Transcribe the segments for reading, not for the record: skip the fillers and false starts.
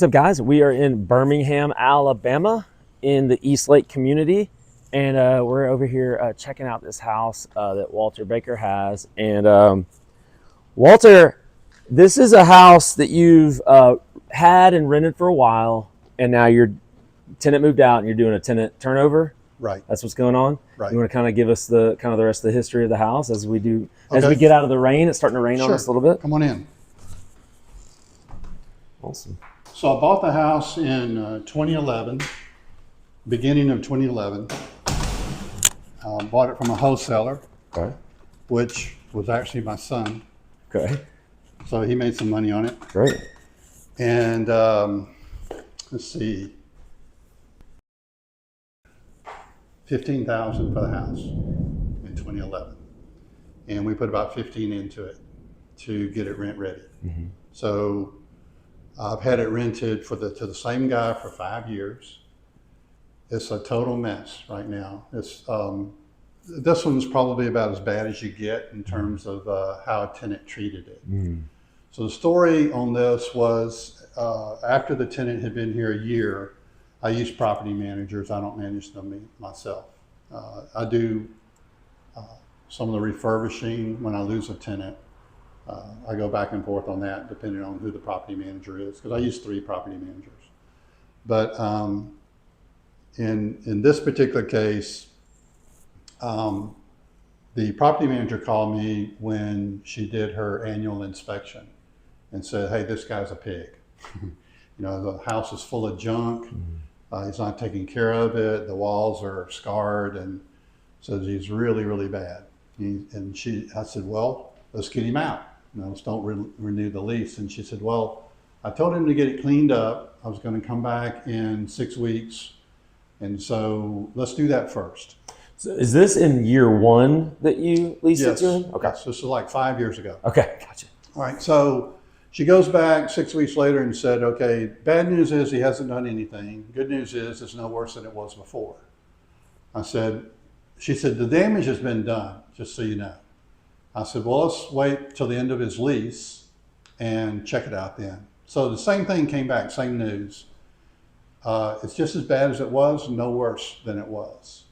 What's up, guys? We are in Birmingham, Alabama in the East Lake community, and we're over here checking out this house that Walter Baker has. And Walter, this is a house that you've had and rented for a while, and now your tenant moved out and you're doing a tenant turnover. Right. That's what's going on. Right. You want to kind of give us the rest of the history of the house as we do, as Okay. we get out of the rain. It's starting to rain on us a little bit. Come on in. Awesome. So I bought the house in 2011, beginning of 2011. Bought it from a wholesaler, Okay. which was actually my son. Okay. So he made some money on it. Great. And let's see, $15,000 for the house in 2011. And we put about 15 into it to get it rent ready. Mm-hmm. So I've had it rented to the same guy for 5 years. It's a total mess right now. It's this one's probably about as bad as you get in terms of how a tenant treated it. Mm. So the story on this was after the tenant had been here a year, I use property managers. I don't manage them myself. I do some of the refurbishing when I lose a tenant. I go back and forth on that depending on who the property manager is, because I use 3 property managers. But in this particular case, the property manager called me when she did her annual inspection and said, "Hey, this guy's a pig. You know, the house is full of junk. He's not taking care of it. The walls are scarred," and says he's really, really bad. I said, "Well, let's get him out. You know, let's don't renew the lease." And she said, "Well, I told him to get it cleaned up. I was going to come back in 6 weeks. And so let's do that first." So is this in year 1 that you leased it to him? Okay. Yes, this is like 5 years ago. Okay, gotcha. All right, so she goes back 6 weeks later and said, "Okay, bad news is he hasn't done anything. Good news is it's no worse than it was before." She said, "The damage has been done, just so you know." I said, "Well, let's wait till the end of his lease and check it out then." So the same thing came back, same news. It's just as bad as it was, no worse than it was.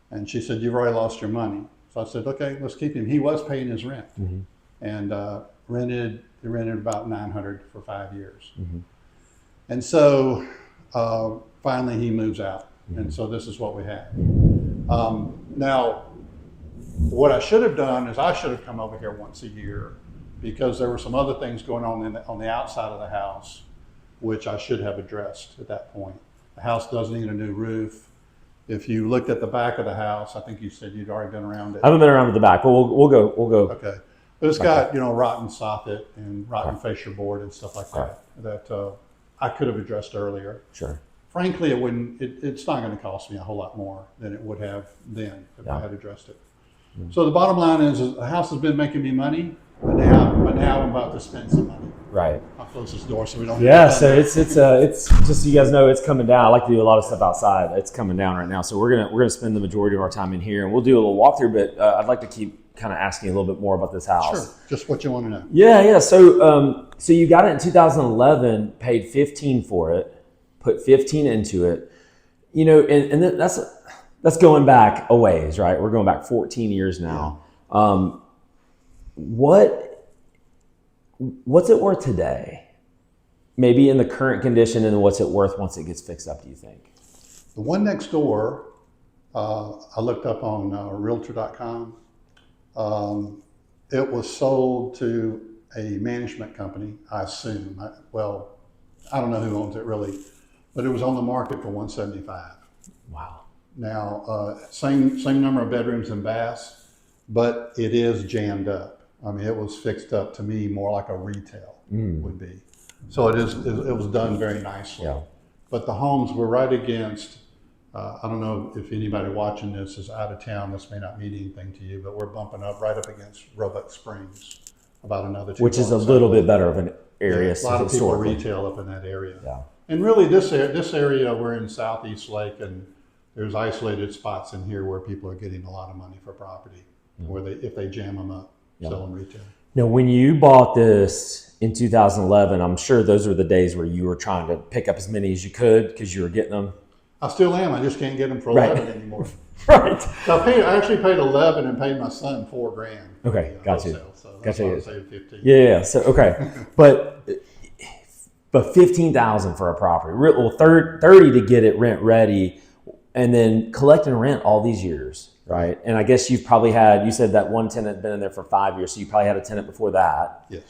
And she said, "You've already lost your money." So I said, "Okay, let's keep him." He was paying his rent, and rented about $900 for 5 years. And so finally he moves out, and so this is what we have. Now, what I should have done is I should have come over here once a year, because there were some other things going on on the outside of the house, which I should have addressed at that point. The house does need a new roof. If you looked at the back of the house, I think you said you'd already been around it. I haven't been around to the back, but we'll go. Okay, but it's got rotten soffit and rotten fascia board and stuff like that I could have addressed earlier. Sure. Frankly, it's not going to cost me a whole lot more than it would have then if I had addressed it. So the bottom line is the house has been making me money, but now I'm about to spend some money. Right. I'll close this door so we don't. Yeah. So it's just so you guys know, it's coming down. I like to do a lot of stuff outside. It's coming down right now. So we're gonna spend the majority of our time in here, and we'll do a little walkthrough. But I'd like to keep kind of asking you a little bit more about this house. Sure. Just what you want to know. Yeah. So so you got it in 2011, paid 15 for it, put 15 into it. You know, and that's going back a ways, right? We're going back 14 years now. Yeah. What's it worth today? Maybe in the current condition, and what's it worth once it gets fixed up, do you think? The one next door, I looked up on realtor.com. It was sold to a management company, I assume. I don't know who owns it really, but it was on the market for $175. Wow. Now, same number of bedrooms and baths, but it is jammed up. I mean, it was fixed up to me more like a retail would be. So it was done very nicely. Yeah. But the homes were right against, I don't know if anybody watching this is out of town, this may not mean anything to you, but we're bumping up right up against Roebuck Springs, about another 2 Which is a little bit better of an area. Yeah, a lot of people retail up in that area. Yeah. And really this area, we're in Southeast Lake, and there's isolated spots in here where people are getting a lot of money for property, where if they jam them up, sell them retail. Now, when you bought this in 2011, I'm sure those were the days where you were trying to pick up as many as you could because you were getting them. I still am. I just can't get them for Right. 11 anymore. Right. So I actually paid 11 and paid my son $4,000. Okay, got you. Wholesale, so that's why I saved 15. Yeah. So okay, but 15,000 for a property. Well, 30 to get it rent ready, and then collecting rent all these years, right? And I guess you've probably had. You said that one tenant been in there for 5 years, so you probably had a tenant before that. Yes.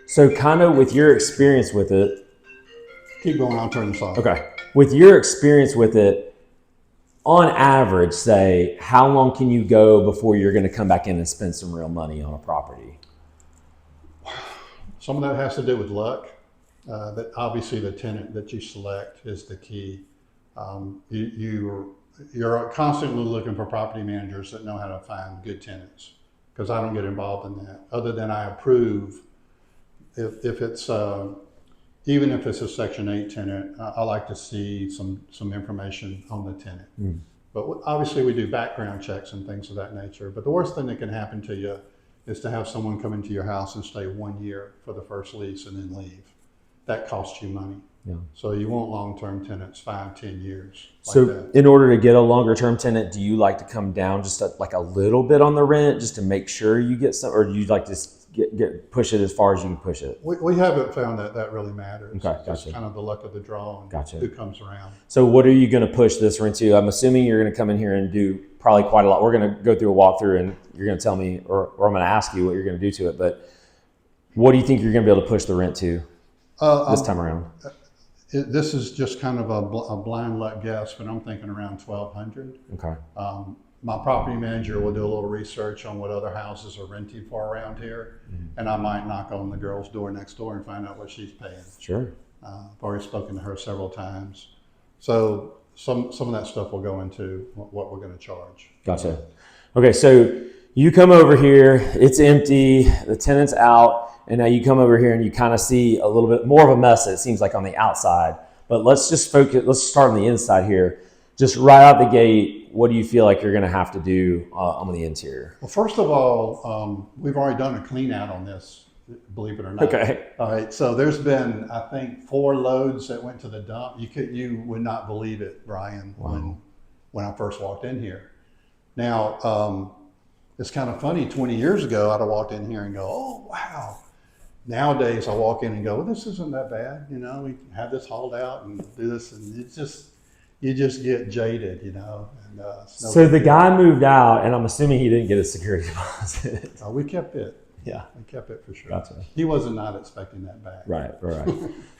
So kind of with your experience with it. Keep going. I'll turn this off. Okay. With your experience with it, on average, say, how long can you go before you're going to come back in and spend some real money on a property? Some of that has to do with luck. That obviously the tenant that you select is the key. You're constantly looking for property managers that know how to find good tenants, because I don't get involved in that. Other than I approve, if it's even if it's a Section 8 tenant, I like to see some information on the tenant. Mm. But obviously we do background checks and things of that nature. But the worst thing that can happen to you is to have someone come into your house and stay 1 year for the first lease and then leave. That costs you money. Yeah. So you want long-term tenants, 5-10 years. So that. In order to get a longer-term tenant, do you like to come down just like a little bit on the rent just to make sure you get some, or do you like to get push it as far as you can push it? We haven't found that really matters. Okay, gotcha. It's kind of the luck of the draw and gotcha. Who comes around. So what are you going to push this rent to? I'm assuming you're going to come in here and do probably quite a lot. We're going to go through a walkthrough and you're going to tell me, or I'm going to ask you what you're going to do to it. But what do you think you're going to be able to push the rent to this time around? This is just kind of a blind luck guess, but I'm thinking around 1,200. Okay. My property manager will do a little research on what other houses are renting for around here, and I might knock on the girl's door next door and find out what she's paying. Sure. I've already spoken to her several times. So some of that stuff will go into what we're going to charge. Gotcha. Okay, so you come over here, it's empty, the tenant's out, and now you come over here and you kind of see a little bit more of a mess, it seems like, on the outside. But let's just focus, let's start on the inside here. Just right out the gate, what do you feel like you're going to have to do on the interior? Well, first of all, we've already done a clean out on this, believe it or not. Okay. All right. So there's been, I think, 4 loads that went to the dump. You would not believe it, Brian, wow. when I first walked in here. Now, it's kind of funny. 20 years ago, I'd have walked in here and go, "Oh, wow." Nowadays, I walk in and go, "Well, this isn't that bad. You know, we can have this hauled out and do this," and you just get jaded, you know. And, so the guy moved out, and I'm assuming he didn't get a security deposit. We kept it. Yeah, we kept it for sure. Gotcha. He wasn't not expecting that back. Right.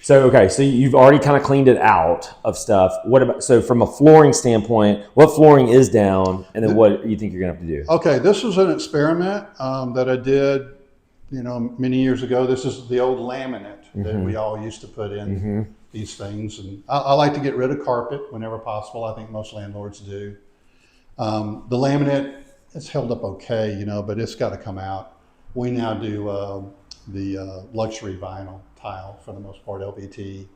So okay, so you've already kind of cleaned it out of stuff. What about, so from a flooring standpoint, what flooring is down, and then what do you think you're gonna have to do? Okay, this was an experiment that I did, many years ago. This is the old laminate that we all used to put in these things, and I like to get rid of carpet whenever possible. I think most landlords do. The laminate, it's held up okay, but it's got to come out. We now do the luxury vinyl tile, for the most part, LVT,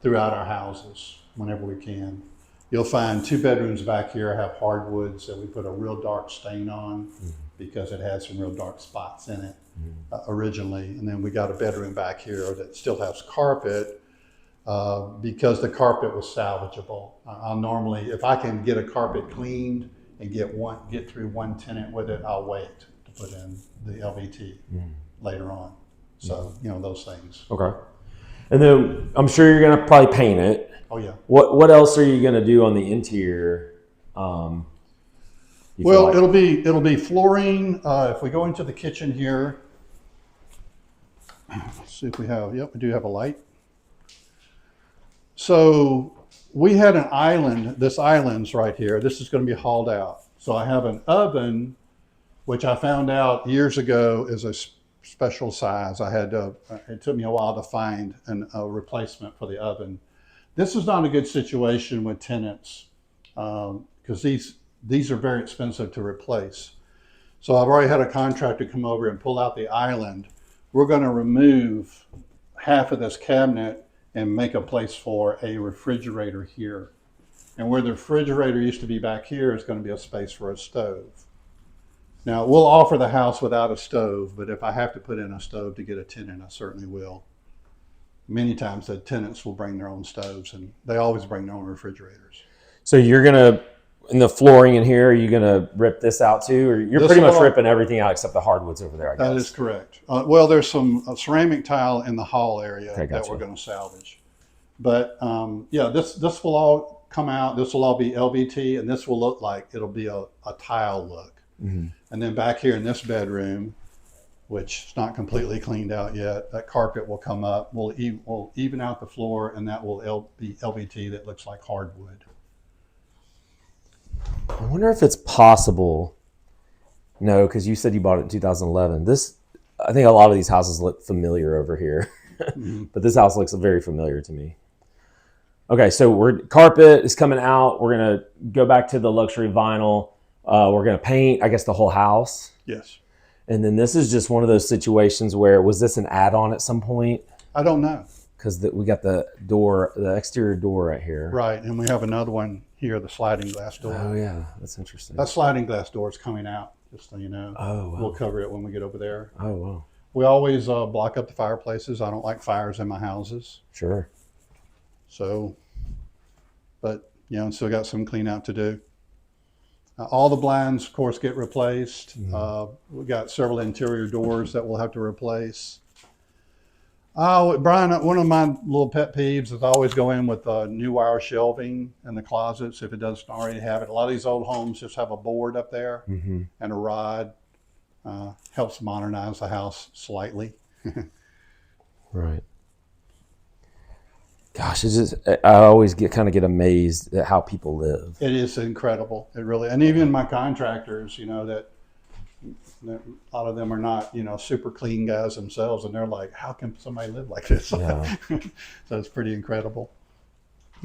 throughout our houses whenever we can. You'll find 2 bedrooms back here have hardwoods that we put a real dark stain on because it had some real dark spots in it originally. And then we got a bedroom back here that still has carpet because the carpet was salvageable. I'll normally, if I can get a carpet cleaned and get through one tenant with it, I'll wait to put in the LVT later on. So, those things. Okay. And then I'm sure you're going to probably paint it. Oh, yeah. What else are you going to do on the interior? Well, it'll be flooring. If we go into the kitchen here, let's see if we have, we do have a light. So we had an island, this island's right here. This is going to be hauled out. So I have an oven, which I found out years ago is a special size. It took me a while to find a replacement for the oven. This is not a good situation with tenants because these are very expensive to replace. So I've already had a contractor come over and pull out the island. We're going to remove half of this cabinet and make a place for a refrigerator here. And where the refrigerator used to be back here is going to be a space for a stove. Now, we'll offer the house without a stove, but if I have to put in a stove to get a tenant, I certainly will. Many times the tenants will bring their own stoves, and they always bring their own refrigerators. So you're gonna, in the flooring in here, are you gonna rip this out too, or you're pretty much ripping everything out except the hardwoods over there? I guess that is correct. Well, there's some ceramic tile in the hall area that we're going to salvage, but yeah, this will all come out. This will all be LVT, and this will look like it'll be a tile look. Mm-hmm. And then back here in this bedroom, which is not completely cleaned out yet, that carpet will come up. We'll even out the floor, and that will be LVT that looks like hardwood. I wonder if it's possible. No, because you said you bought it in 2011. I think a lot of these houses look familiar over here, Mm-hmm. but this house looks very familiar to me. Okay, so carpet is coming out. We're gonna go back to the luxury vinyl. We're gonna paint, I guess, the whole house. Yes. And then this is just one of those situations where, was this an add-on at some point? I don't know. Because we got the door, the exterior door right here. Right, and we have another one here, the sliding glass door. Oh yeah, that's interesting. That sliding glass door is coming out, just so you know. Oh, wow. We'll cover it when we get over there. Oh wow. We always block up the fireplaces. I don't like fires in my houses. Sure. So, but still got some clean out to do. All the blinds, of course, get replaced. Mm-hmm. We got several interior doors that we'll have to replace. Brian, one of my little pet peeves is always go in with new wire shelving in the closets if it doesn't already have it. A lot of these old homes just have a board up there Mm-hmm. and a rod. Helps modernize the house slightly. Right. Gosh, I always get amazed at how people live. It is incredible. It really, and even my contractors, that a lot of them are not, super clean guys themselves, and they're like, how can somebody live like this? Yeah. So it's pretty incredible.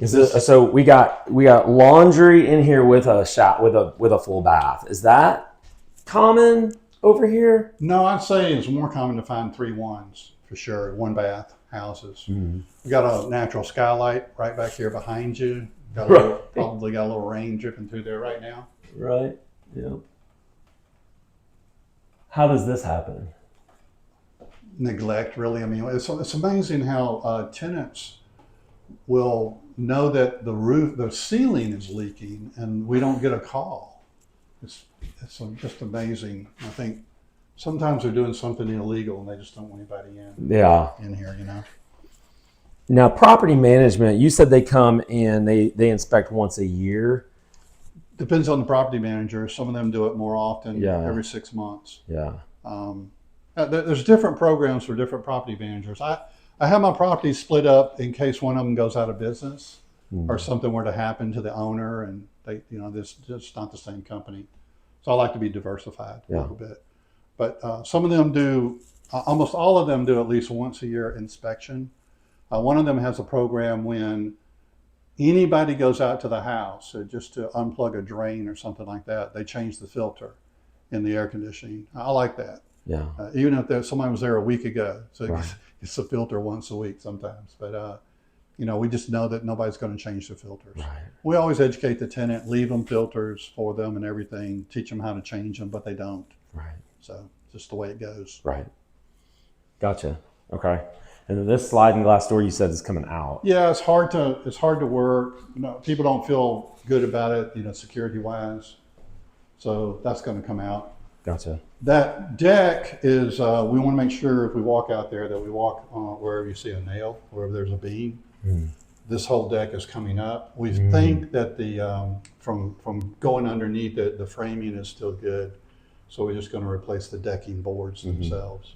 So we got laundry in here with a with a full bath. Is that common over here? No, I'd say it's more common to find 3-1s for sure, 1-bath houses. Mm-hmm. We got a natural skylight right back here behind you. Probably got a little rain dripping through there right now. Right. Yeah. How does this happen? Neglect, really. I mean, it's amazing how tenants will know that the ceiling is leaking, and we don't get a call. It's just amazing. I think sometimes they're doing something illegal and they just don't want anybody in here, Now, property management, you said they come in, they inspect once a year. Depends on the property manager. Some of them do it more often, every 6 months. Yeah. There's different programs for different property managers. I have my properties split up in case one of them goes out of business or something were to happen to the owner, and they, this just not the same company. So I like to be diversified a little bit. But some of them do, almost all of them do at least once a year inspection. One of them has a program when anybody goes out to the house just to unplug a drain or something like that, they change the filter in the air conditioning. I like that. Yeah. Even if somebody was there a week ago, so it's a filter once a week sometimes. But we just know that nobody's going to change the filters. Right. We always educate the tenant, leave them filters for them and everything, teach them how to change them, but they don't. Right. So just the way it goes. Right. Gotcha. Okay. And then this sliding glass door you said is coming out. Yeah, it's hard to work. People don't feel good about it, security wise. So that's going to come out. Gotcha. That deck is, we want to make sure if we walk out there that we walk wherever you see a nail, wherever there's a beam. This whole deck is coming up. We think that the from going underneath it, the framing is still good. So we're just going to replace the decking boards themselves.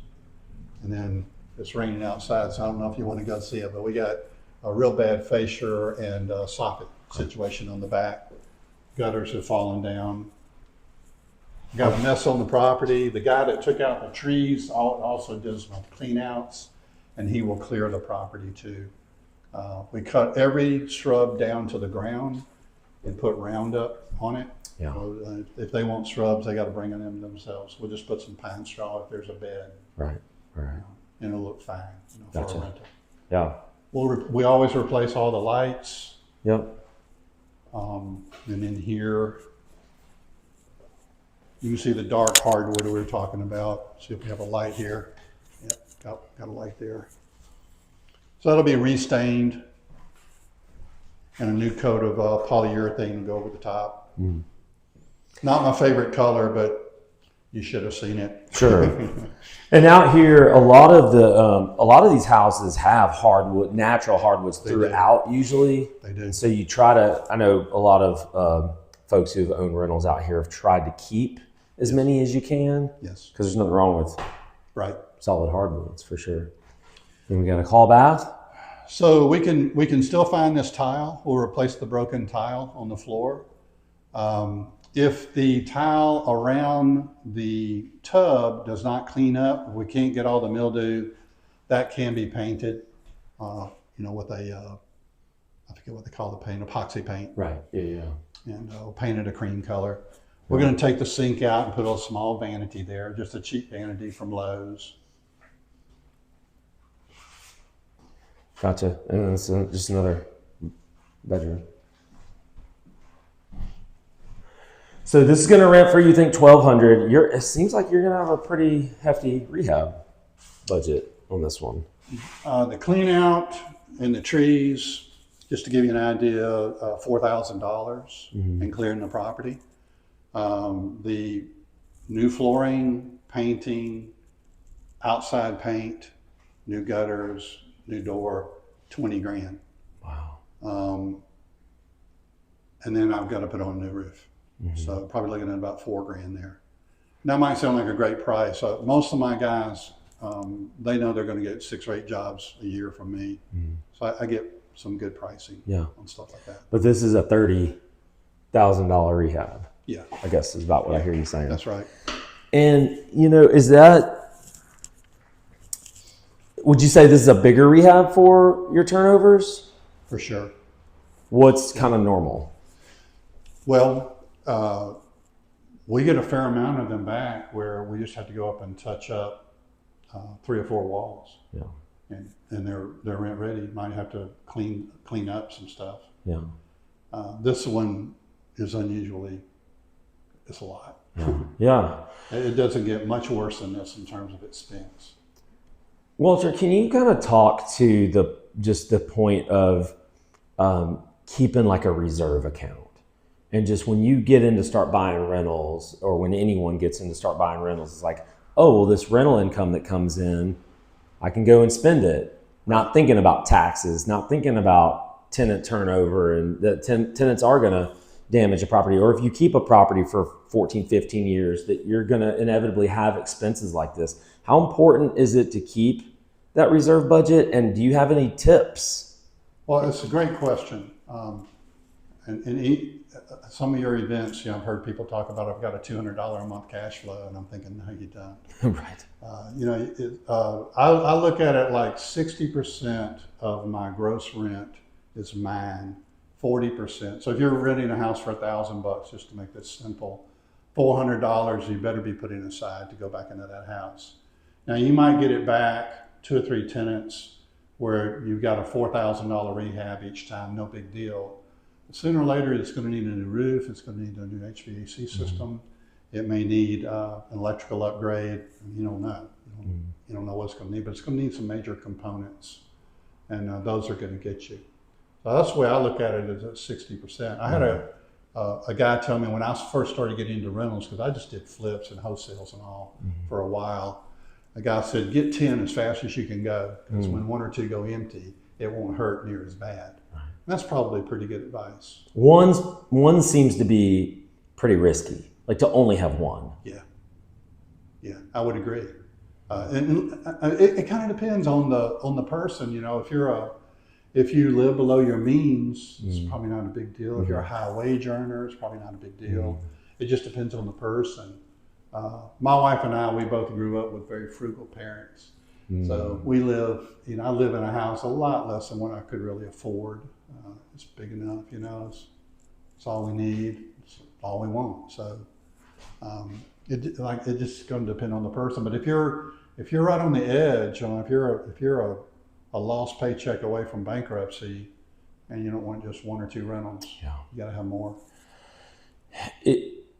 And then it's raining outside, so I don't know if you want to go see it, but we got a real bad fascia and soffit situation on the back. Gutters have fallen down. Got a mess on the property. The guy that took out the trees also does my clean outs, and he will clear the property too. We cut every shrub down to the ground and put Roundup on it. Yeah. So, if they want shrubs, they got to bring them themselves. We'll just put some pine straw if there's a bed. Right. Right. And it'll look fine, Gotcha. for a rental. Yeah. We always replace all the lights. Yep. And in here, You can see the dark hardwood we were talking about. See if we have a light here. Yep, got a light there. So that'll be restained, and a new coat of polyurethane will go over the top. Not my favorite color, but you should have seen it. Sure. And out here, a lot of these houses have hardwood, natural hardwoods throughout. Usually, they do. And so you try to. I know a lot of folks who've owned rentals out here have tried to keep as many as you can. Yes. Because there's nothing wrong with Right. solid hardwoods for sure. Then we got a call bath. So we can still find this tile. We'll replace the broken tile on the floor. If the tile around the tub does not clean up, we can't get all the mildew, that can be painted, with a, I forget what they call the paint, epoxy paint. Right. Yeah. And we'll paint it a cream color. We're going to take the sink out and put a small vanity there, just a cheap vanity from Lowe's. Gotcha. And it's just another bedroom. So this is going to rent for, you think, $1,200. It seems like you're going to have a pretty hefty rehab budget on this one. The clean out and the trees, just to give you an idea, $4,000 and clearing the property. The new flooring, painting, outside paint, new gutters, new door, 20 grand. Wow. And then I've got to put on a new roof. So probably looking at about $4 grand there. That might sound like a great price. Most of my guys, they know they're going to get 6 or 8 jobs a year from me. So I get some good pricing on stuff like that. But this is a $30,000 rehab. Yeah. I guess is about what I hear you saying. That's right. And, would you say this is a bigger rehab for your turnovers? For sure. What's kind of normal? Well, we get a fair amount of them back where we just have to go up and touch up 3 or 4 walls. Yeah. And they're rent ready. Might have to clean up some stuff. Yeah. This one is unusually, it's a lot. Yeah. It doesn't get much worse than this in terms of expense. Walter, can you kind of talk to the point of keeping like a reserve account? And just when you get in to start buying rentals, or when anyone gets in to start buying rentals, it's like, oh, well, this rental income that comes in, I can go and spend it. Not thinking about taxes, not thinking about tenant turnover, and that tenants are going to damage a property. Or if you keep a property for 14, 15 years, that you're going to inevitably have expenses like this. How important is it to keep that reserve budget? And do you have any tips? Well, it's a great question. Some of your events, I've heard people talk about, I've got a $200 a month cash flow, and I'm thinking, no, you don't. Right. I look at it like 60% of my gross rent is mine, 40%. So if you're renting a house for $1,000, just to make this simple, $400 you better be putting aside to go back into that house. Now you might get it back 2 or 3 tenants where you've got a $4,000 rehab each time, no big deal. Sooner or later, it's going to need a new roof. It's going to need a new HVAC system. It may need an electrical upgrade. You don't know. You don't know what it's going to need, but it's going to need some major components, and those are going to get you. So that's the way I look at it, is at 60%. I had a guy tell me when I first started getting into rentals, because I just did flips and wholesales and all for a while. A guy said, get 10 as fast as you can go, because when 1 or 2 go empty, it won't hurt near as bad. That's probably pretty good advice. One seems to be pretty risky, like to only have one. Yeah, I would agree. And it kind of depends on the person. If you live below your means, it's probably not a big deal. If you're a high wage earner, it's probably not a big deal. It just depends on the person. My wife and I, we both grew up with very frugal parents. So we live, I live in a house a lot less than what I could really afford. It's big enough, it's all we need, it's all we want. So it just going to depend on the person. But if you're right on the edge, if you're a lost paycheck away from bankruptcy, and you don't want just 1 or 2 rentals, you got to have more.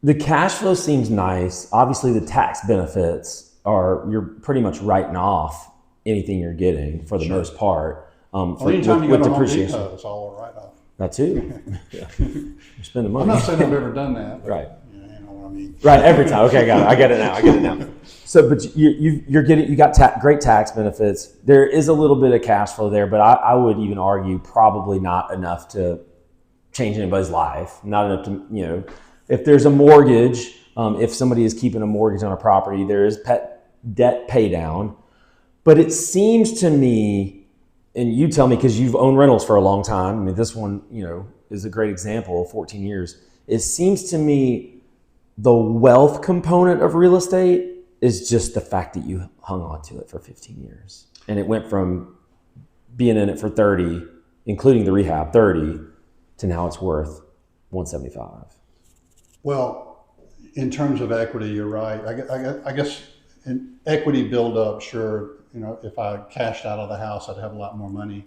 The cash flow seems nice. Obviously, the tax benefits are, you're pretty much writing off anything you're getting for the most part. Anytime you go to Home Depot, it's all a write-off. That too. Yeah. You're spending money. I'm not saying I've ever done that. But, right. You know what I mean. Right. Every time. Okay, I got it. I get it now. So, but you got great tax benefits. There is a little bit of cash flow there, but I would even argue probably not enough to change anybody's life. Not enough to, if there's a mortgage, if somebody is keeping a mortgage on a property, there is debt pay down. But it seems to me, and you tell me because you've owned rentals for a long time. I mean, this one, is a great example, 14 years. It seems to me the wealth component of real estate is just the fact that you hung on to it for 15 years. And it went from being in it for 30, including the rehab, 30, to now it's worth 175. Well, in terms of equity, you're right. I guess in equity buildup, sure, if I cashed out of the house, I'd have a lot more money.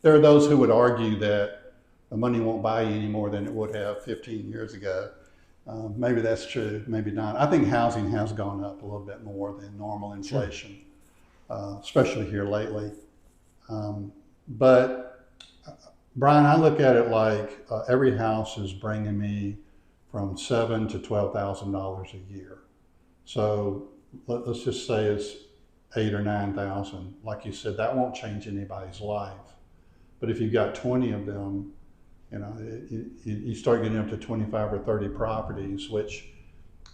There are those who would argue that the money won't buy you any more than it would have 15 years ago. Maybe that's true, maybe not. I think housing has gone up a little bit more than normal inflation, especially here lately. But Brian, I look at it like every house is bringing me from $7,000 to $12,000 a year. So let's just say it's 8,000 or 9,000. Like you said, that won't change anybody's life. But if you've got 20 of them, you start getting up to 25 or 30 properties, which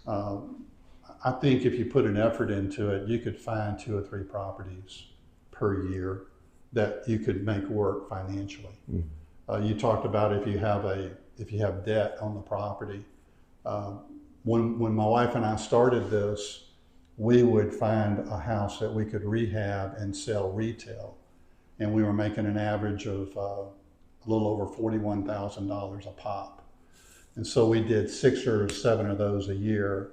I think if you put an effort into it, you could find 2 or 3 properties per year that you could make work financially. You talked about if you have debt on the property. When my wife and I started this, we would find a house that we could rehab and sell retail, and we were making an average of a little over $41,000 a pop. And so we did 6 or 7 of those a year.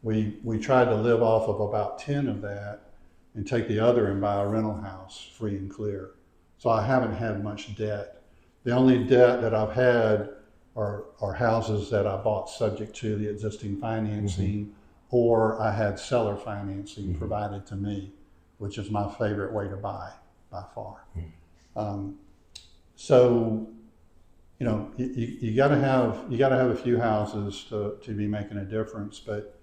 We tried to live off of about 10 of that and take the other and buy a rental house free and clear. So I haven't had much debt. The only debt that I've had are houses that I bought subject to the existing financing, or I had seller financing provided to me, which is my favorite way to buy by far. So, you got to have a few houses to be making a difference. But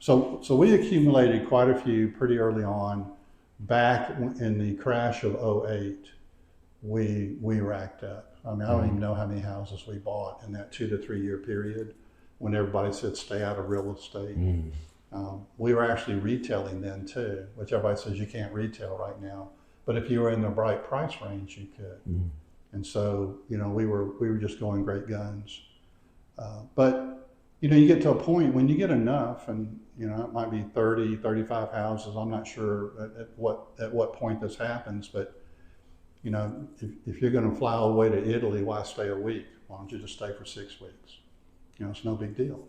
so we accumulated quite a few pretty early on. Back in the crash of '08, we racked up. I mean, I don't even know how many houses we bought in that 2 to 3 year period when everybody said stay out of real estate. We were actually retailing then too, which everybody says you can't retail right now. But if you were in the right price range, you could. And so, we were just going great guns. But, you get to a point when you get enough, and, it might be 30, 35 houses. I'm not sure at what point this happens, but, if you're going to fly away to Italy, why stay a week? Why don't you just stay for 6 weeks? It's no big deal.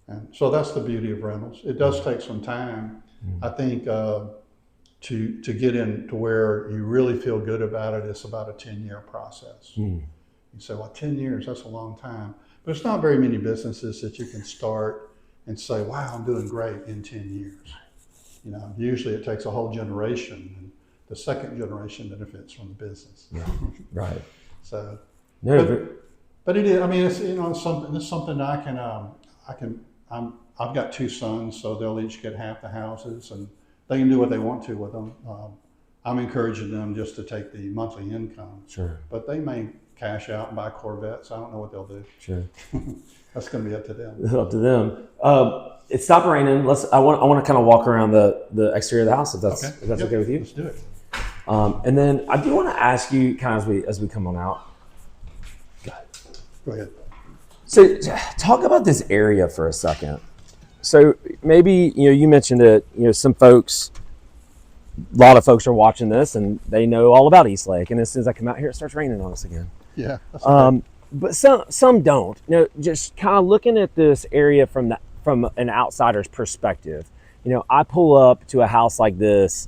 And so that's the beauty of rentals. It does take some time. I think to get in to where you really feel good about it, it's about a 10-year process. You say, well, 10 years, that's a long time. But it's not very many businesses that you can start and say, wow, I'm doing great in 10 years. Usually it takes a whole generation, and the second generation benefits from the business. Right. So, No, but it is. I mean, it's something that I've got 2 sons, so they'll each get half the houses, and they can do what they want to with them. I'm encouraging them just to take the monthly income. Sure. But they may cash out and buy Corvettes. I don't know what they'll do. Sure. That's going to be up to them. Up to them. It stopped raining. I want to kind of walk around the exterior of the house if that's okay with you. Let's do it. And then I do want to ask you kind of as we come on out. Go ahead. So talk about this area for a second. So maybe, you mentioned it, some folks, a lot of folks are watching this and they know all about East Lake. And as soon as I come out here, it starts raining on us again. Yeah. That's okay. But some don't. Just kind of looking at this area from an outsider's perspective. I pull up to a house like this.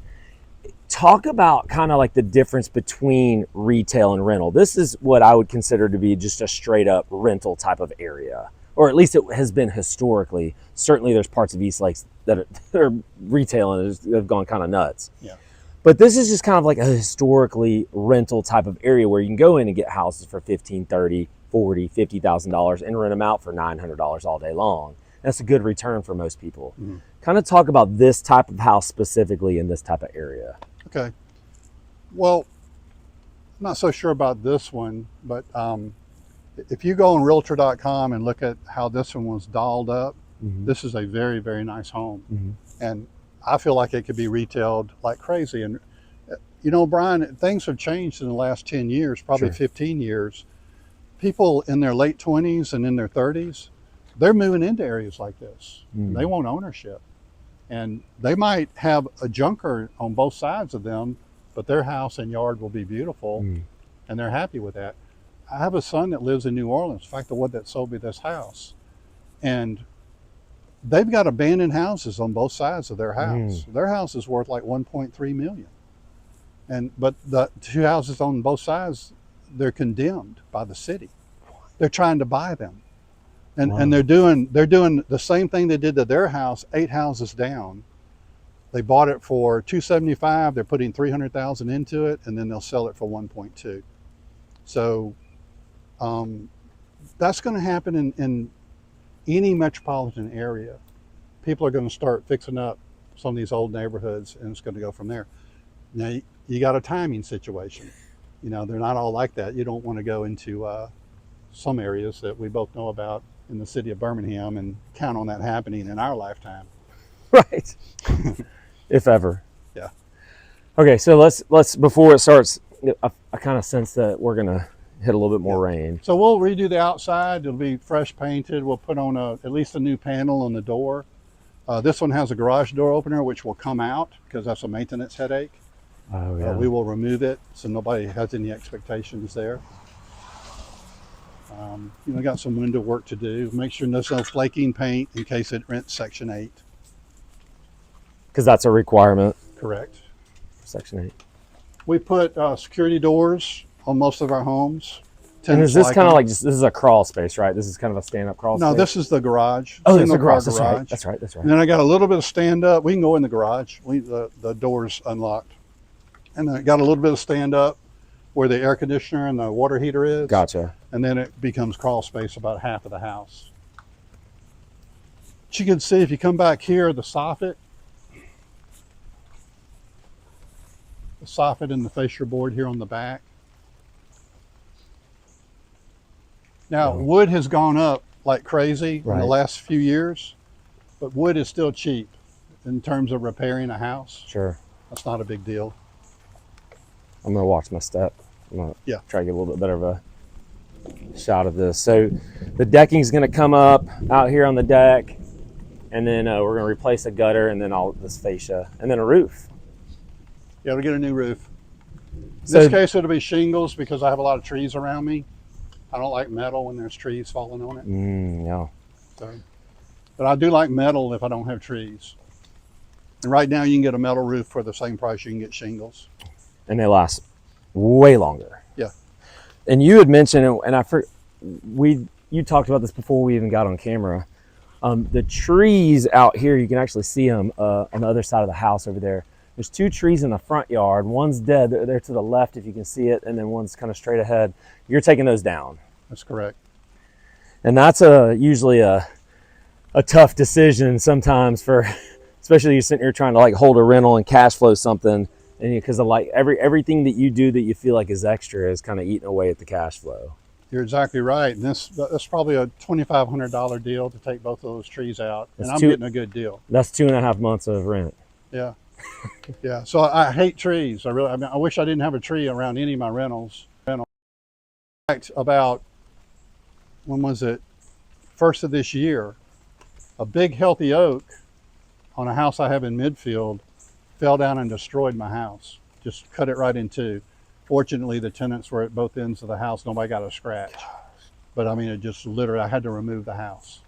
Talk about kind of like the difference between retail and rental. This is what I would consider to be just a straight up rental type of area. or at least it has been historically. Certainly, there's parts of East Lakes that are retailing that have gone kind of nuts. Yeah. But this is just kind of like a historically rental type of area where you can go in and get houses for $15,000, $30,000, $40,000, $50,000 and rent them out for $900 all day long. That's a good return for most people. Mm-hmm. Kind of talk about this type of house specifically in this type of area. Okay. Well, I'm not so sure about this one, but if you go on realtor.com and look at how this one was dolled up, Mm-hmm. this is a very, very nice home. Mm-hmm. And I feel like it could be retailed like crazy. And, you know, Brian, things have changed in the last 10 years, probably Sure. 15 years. People in their late 20s and in their 30s, they're moving into areas like this. Mm. They want ownership. And they might have a junker on both sides of them, but their house and yard will be beautiful, and they're happy with that. I have a son that lives in New Orleans, in fact, the one that sold me this house. And they've got abandoned houses on both sides of their house. Their house is worth like 1.3 million. But the two houses on both sides, they're condemned by the city. They're trying to buy them. And they're doing the same thing they did to their house 8 houses down. They bought it for $275. They're putting $300,000 into it, and then they'll sell it for 1.2. So that's going to happen in any metropolitan area. People are going to start fixing up some of these old neighborhoods, and it's going to go from there. Now you got a timing situation. You know, they're not all like that. You don't want to go into some areas that we both know about in the city of Birmingham and count on that happening in our lifetime. Right. If ever. Yeah. Okay, so let's before it starts, I kind of sense that we're gonna hit a little bit more rain. So we'll redo the outside. It'll be fresh painted. We'll put on at least a new panel on the door. This one has a garage door opener, which will come out because that's a maintenance headache. Oh yeah. We will remove it so nobody has any expectations there. You know, got some window work to do. Make sure there's no flaking paint in case it rents Section 8. Because that's a requirement. Correct. Section 8. We put security doors on most of our homes. And is this like kind of them. like just, this is a crawl space, right? This is kind of a stand-up crawl space? No, this is the garage. Oh, there's a Single-car garage. That's right. That's right. That's right. And then I got a little bit of stand-up. We can go in the garage. The door's unlocked. And I got a little bit of stand-up where the air conditioner and the water heater is. Gotcha. And then it becomes crawl space about half of the house. But you can see if you come back here, the soffit and the fascia board here on the back. Now, wood has gone up like crazy in the last few years, but wood is still cheap in terms of repairing a house. Sure. That's not a big deal. I'm gonna watch my step. I'm gonna try to get a little bit better of a shot of this. So the decking's gonna come up out here on the deck, and then we're gonna replace a gutter, and then all this fascia, and then a roof. Yeah, we'll get a new roof. In So, this case, it'll be shingles because I have a lot of trees around me. I don't like metal when there's trees falling on it. yeah. So, but I do like metal if I don't have trees. And right now you can get a metal roof for the same price you can get shingles. And they last way longer. Yeah. And you had mentioned, and you talked about this before we even got on camera. The trees out here, you can actually see them on the other side of the house over there. There's 2 trees in the front yard. One's dead. They're to the left if you can see it, and then one's kind of straight ahead. You're taking those down. That's correct. And that's usually a tough decision sometimes for, especially you're sitting here trying to like hold a rental and cash flow something, and because of like everything that you do that you feel like is extra is kind of eating away at the cash flow. You're exactly right. And that's probably a $2,500 deal to take both of those trees out, and I'm two- getting a good deal. That's 2.5 months of rent. Yeah. Yeah. So I hate trees. I wish I didn't have a tree around any of my rentals. In fact, about, when was it? First of this year, a big healthy oak on a house I have in Midfield fell down and destroyed my house. Just cut it right in two. Fortunately, the tenants were at both ends of the house. Nobody got a scratch. But I mean, it just literally, I had to remove the house.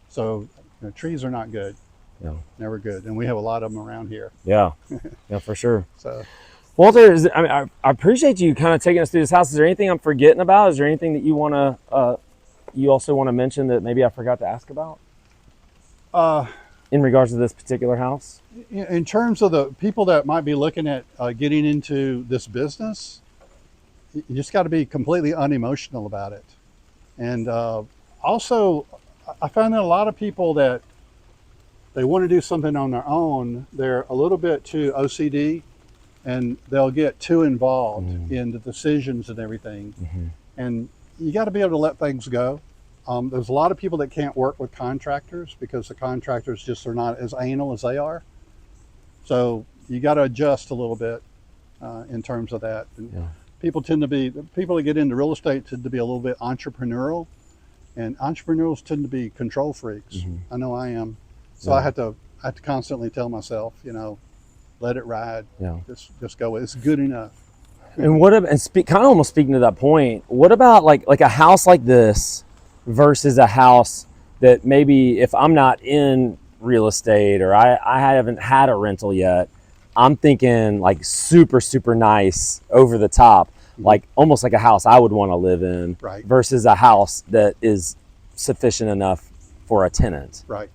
So trees are not good. No. Never good. And we have a lot of them around here. Yeah. Yeah, for sure. So, Walter, I appreciate you kind of taking us through this house. Is there anything I'm forgetting about? Is there anything that you want to you also want to mention that maybe I forgot to ask about Uh, in regards to this particular house? in terms of the people that might be looking at getting into this business, you just got to be completely unemotional about it. And also, I find that a lot of people that they want to do something on their own, they're a little bit too OCD, and they'll get too involved in the decisions and everything. And you got to be able to let things go. There's a lot of people that can't work with contractors because the contractors just are not as anal as they are. So you got to adjust a little bit in terms of that. And people that get into real estate tend to be a little bit entrepreneurial, and entrepreneurs tend to be control freaks. I know I am. So I have to constantly tell myself, let it ride. Just go with it. It's good enough. And kind of almost speaking to that point, what about like a house like this versus a house that maybe if I'm not in real estate or I haven't had a rental yet, I'm thinking like super, super nice, over the top, like almost like a house I would want to live in, Right. versus a house that is sufficient enough for a tenant. Right.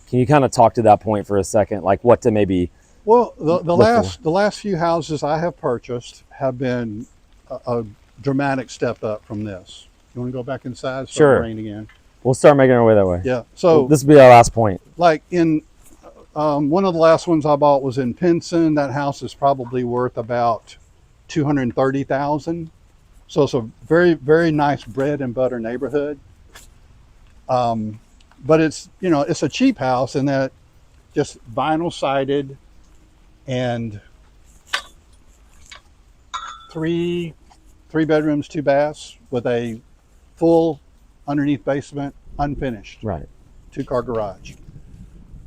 Can you kind of talk to that point for a second? Like what to maybe... Well, the last few houses I have purchased have been a dramatic step up from this. You want to go back inside? Sure. Rain again. We'll start making our way that way. Yeah. So this will be our last point. Like in one of the last ones I bought was in Pinson. That house is probably worth about $230,000. So it's a very, very nice bread and butter neighborhood. But it's it's a cheap house in that just vinyl sided and three bedrooms, 2 baths with a full underneath basement, unfinished. Right. 2-car garage.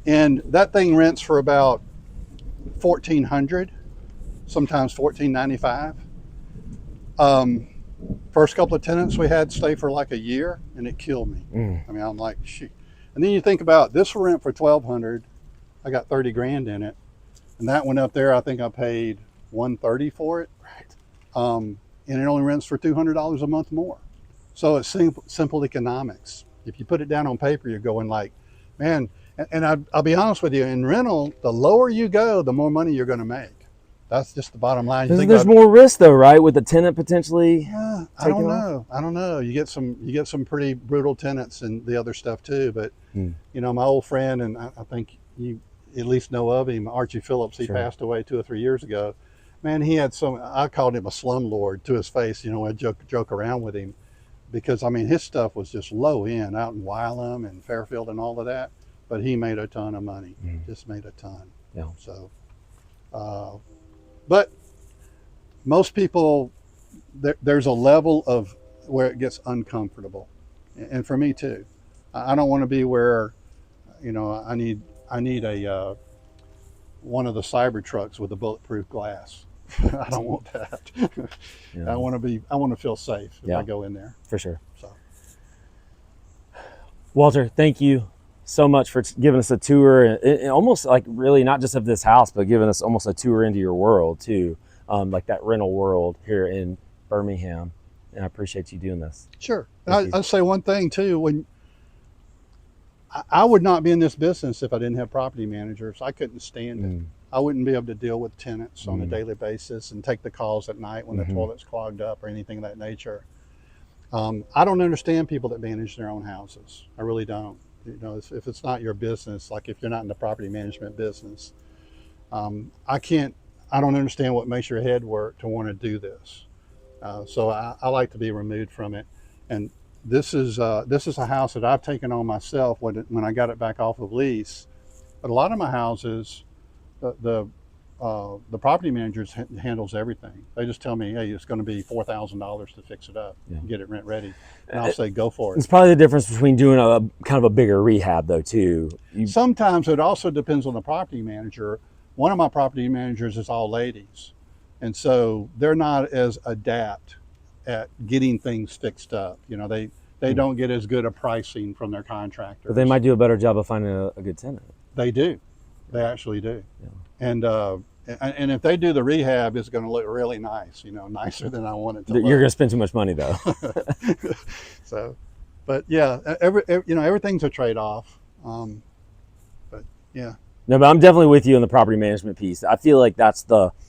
And that thing rents for about $1,400, sometimes $1,495. First couple of tenants we had stay for like a year, and it killed me. I mean, I'm like, shoot. And then you think about this will rent for $1,200. I got 30 grand in it, and that went up there. I think I paid $130 for it. Right. And it only rents for $200 a month more. So it's simple economics. If you put it down on paper, you're going like, man. And I'll be honest with you, in rental, the lower you go, the more money you're going to make. That's just the bottom line. There's more risk though, right? With the tenant potentially. I don't know. You get some pretty brutal tenants and the other stuff too. But my old friend, and I think you at least know of him, Archie Phillips. He passed away 2 or 3 years ago. Man, he had I called him a slumlord to his face. I joke around with him because I mean his stuff was just low end out in Wylam and Fairfield and all of that. But he made a ton of money. Just made a ton. Yeah. So, but most people, there's a level of where it gets uncomfortable, and for me too. I don't want to be where, I need a one of the cyber trucks with a bulletproof glass. I don't want that. I want to feel safe if I go in there. For sure. So, Walter, thank you so much for giving us a tour, and almost like really not just of this house, but giving us almost a tour into your world too, like that rental world here in Birmingham. And I appreciate you doing this. Sure. I'll say one thing too. When I would not be in this business if I didn't have property managers. I couldn't stand it. I wouldn't be able to deal with tenants on a daily basis and take the calls at night when the toilet's clogged up or anything of that nature. I don't understand people that manage their own houses. I really don't. If it's not your business, like if you're not in the property management business, I don't understand what makes your head work to want to do this. So I like to be removed from it. And this is a house that I've taken on myself when I got it back off of lease. But a lot of my houses, the property managers handles everything. They just tell me, hey, it's going to be $4,000 to fix it up, get it rent ready, and I'll say go for it. It's probably the difference between doing a kind of a bigger rehab though too. Sometimes it also depends on the property manager. One of my property managers is all ladies, and so they're not as adept at getting things fixed up. They don't get as good a pricing from their contractors. But they might do a better job of finding a good tenant. They do. They actually do. Yeah. And if they do the rehab, it's going to look really nice, nicer than I want it to look. You're going to spend too much money though. So, But yeah, everything's a trade-off. But yeah, No, but I'm definitely with you on the property management piece. I feel like that's probably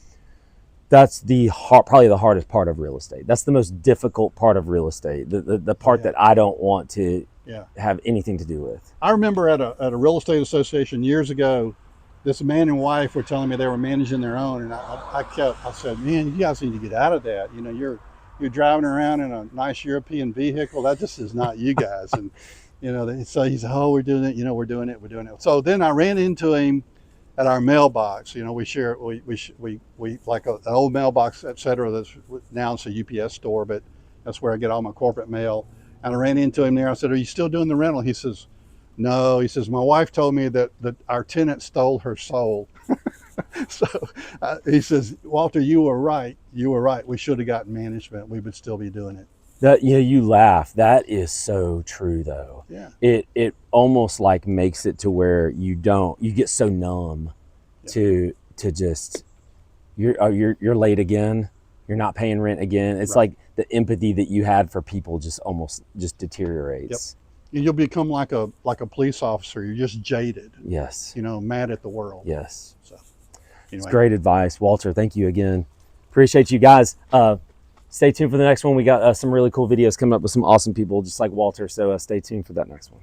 the hardest part of real estate. That's the most difficult part of real estate. The part yeah, that I don't want to yeah. have anything to do with. I remember at a real estate association years ago, this man and wife were telling me they were managing their own, and I said, man, you guys need to get out of that. You're driving around in a nice European vehicle. That just is not you guys. And so he said, oh, we're doing it. We're doing it. So then I ran into him at our mailbox. We share we like an old mailbox, et cetera. That's now it's a UPS store, but that's where I get all my corporate mail. And I ran into him there. I said, are you still doing the rental? He says, no. He says, my wife told me that our tenant stole her soul. So he says, Walter, you were right. You were right. We should have gotten management. We would still be doing it. That you laugh. That is so true, though. Yeah. It almost like makes it to where you get so numb to just you're late again. You're not paying rent again. It's Right. like the empathy that you had for people just deteriorates. Yep. You'll become like a police officer. You're just jaded. Yes. Mad at the world. Yes. So It's anyway, great advice, Walter. Thank you again. Appreciate you guys. Stay tuned for the next one. We got some really cool videos coming up with some awesome people just like Walter. So stay tuned for that next one.